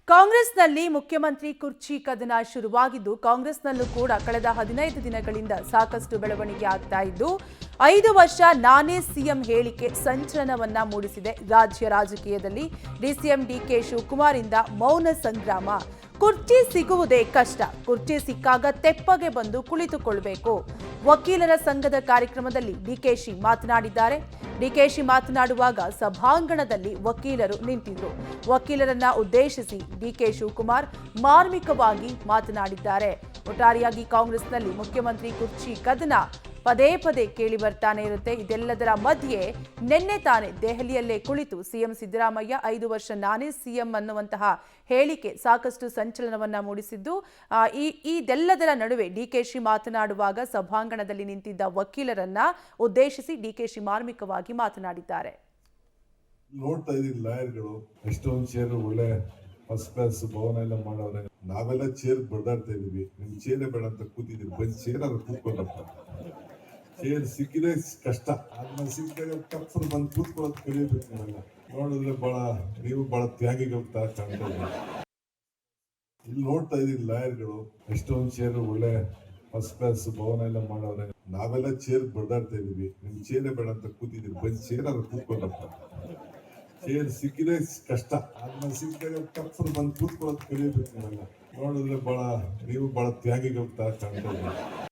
ಕಾಂಗ್ರೆಸ್ನಲ್ಲಿ ಮುಖ್ಯಮಂತ್ರಿ ಕುರ್ಚಿ ಕದನ ಶುರುವಾಗಿದ್ದು ಕಾಂಗ್ರೆಸ್ನಲ್ಲೂ ಕೂಡ ಕಳೆದ 15 ದಿನಗಳಿಂದ ಸಾಕಷ್ಟು ಬೆಳವಣಿಗೆ ಆಗ್ತಾ ಇದ್ದು 5 ವರ್ಷ ನಾನೇ ಸಿಎಂ ಹೇಳಿಕೆ ಸಂಚಲನವನ್ನ ಮೂಡಿಸಿದೆ. ರಾಜ್ಯ ರಾಜಕೀಯದಲ್ಲಿ ಡಿಸಿಎಂ ಡಿಕೆ ಶಿವಕುಮಾರ್ ಇಂದ ಮೌನ ಸಂಗ್ರಾಮ. ಕುರ್ಚಿ ಸಿಗುವುದೇ ಕಷ್ಟ, ಕುರ್ಚಿ ಸಿಕ್ಕಾಗ ತೆಪ್ಪಗೆ ಬಂದು ಕುಳಿತುಕೊಳ್ಳಬೇಕು. ವಕೀಲರ ಸಂಘದ ಕಾರ್ಯಕ್ರಮದಲ್ಲಿ ಡಿಕೆಶಿ ಮಾತನಾಡಿದ್ದಾರೆ. ಡಿಕೆಶಿ ಮಾತನಾಡುವಾಗ ಸಭಾಂಗಣದಲ್ಲಿ ವಕೀಲರು ನಿಂತಿದ್ರು. ವಕೀಲರನ್ನ ಉದ್ದೇಶಿಸಿ ಡಿಕೆ ಶಿವಕುಮಾರ್ ಮಾರ್ಮಿಕವಾಗಿ ಮಾತನಾಡಿದ್ದಾರೆ. ಒಟ್ಟಾರೆಯಾಗಿ ಕಾಂಗ್ರೆಸ್ನಲ್ಲಿ ಮುಖ್ಯಮಂತ್ರಿ ಕುರ್ಚಿ ಕದನ ಪದೇ ಪದೇ ಕೇಳಿ ಬರ್ತಾನೆ ಇರುತ್ತೆ. ಇದೆಲ್ಲದರ ಮಧ್ಯೆ ನಿನ್ನೆ ತಾನೇ ದೆಹಲಿಯಲ್ಲೇ ಕುಳಿತು ಸಿಎಂ ಸಿದ್ದರಾಮಯ್ಯ 5 ವರ್ಷ ನಾನೇ ಸಿಎಂ ಅನ್ನುವಂತಹ ಹೇಳಿಕೆ ಸಾಕಷ್ಟು ಸಂಚಲನವನ್ನ ಮೂಡಿಸಿದ್ದು, ಇದೆಲ್ಲದರ ನಡುವೆ ಡಿಕೆಶಿ ಮಾತನಾಡುವಾಗ ಸಭಾಂಗಣದಲ್ಲಿ ನಿಂತಿದ್ದ ವಕೀಲರನ್ನ ಉದ್ದೇಶಿಸಿ ಡಿಕೆಶಿ ಮಾರ್ಮಿಕವಾಗಿ ಮಾತನಾಡಿದ್ದಾರೆ. ನೋಡ್ತಾ ಇದೀನಿ ಲಾಯರ್ಗಳು ಎಷ್ಟೊಂದು ಚೇರ್ ಒಳ್ಳೆ ಫಸ್ಟ್ ಕ್ಲಾಸ್ ಭವನ ಎಲ್ಲ ಮಾಡವ್ರೆ. ನಾವೆಲ್ಲ ಚೇರ್ ಬಡ್ದಾಡ್ತಾ ಇದೀವಿ. ನಿಮ್ ಚೇರೇ ಬೇಡ ಅಂತ ಕೂತಿದೀವಿ. ಬಂದ್ ಚೇರ್ ಆದ್ರೆ ಕೂತ್ಕೊಳ್ಳಪ್ಪ. ಚೇರ್ ಸಿಕ್ಕಿದೆ ಕಷ್ಟ, ಅದನ್ನ ಸಿಕ್ಕಿದಾಗ ಕಪ್ಪರು ಬಂದು ಕೂತ್ಕೊಳ್ಳೋದು ಕಲಿಯಬೇಕು. ನಾವೆಲ್ಲ ನೋಡಿದ್ರೆ ನೀವು ಬಹಳ ತ್ಯಾಗಿಗಳು ತರ ಕಾಣ್ತಾ ಇದ್ದೀವಿ. ಇಲ್ಲಿ ನೋಡ್ತಾ ಇದೀನಿ ಲಾಯರ್ಗಳು ಎಷ್ಟೊಂದು ಚೇರ್ ಒಳ್ಳೆ ಫಸ್ಟ್ ಕ್ಲಾಸ್ ಭವನ ಎಲ್ಲ ಮಾಡವ್ರೆ. ನಾವೆಲ್ಲ ಚೇರ್ ಬಡ್ದಾಡ್ತಾ ಇದೀವಿ. ನಿಮ್ ಚೇರೇ ಬೇಡ ಅಂತ ಕೂತಿದೀವಿ. ಬಂದ್ ಚೇರ್ ಆದ್ರೆ ಕೂತ್ಕೊಳ್ಳಪ್ಪ. ಚೇರ್ ಸಿಕ್ಕಿದೆ ಕಷ್ಟ, ಅದನ್ನ ಸಿಕ್ಕಿದಾಗ ಕಪ್ಪರು ಬಂದು ಕೂತ್ಕೊಳ್ಳೋದು ಕಲಿಯಬೇಕು. ನಾವೆಲ್ಲ ನೋಡಿದ್ರೆ ನೀವು ಬಹಳ ತ್ಯಾಗಿಗಳು ತರ ಕಾಣ್ತಾ ಇದ್ದೀವಿ.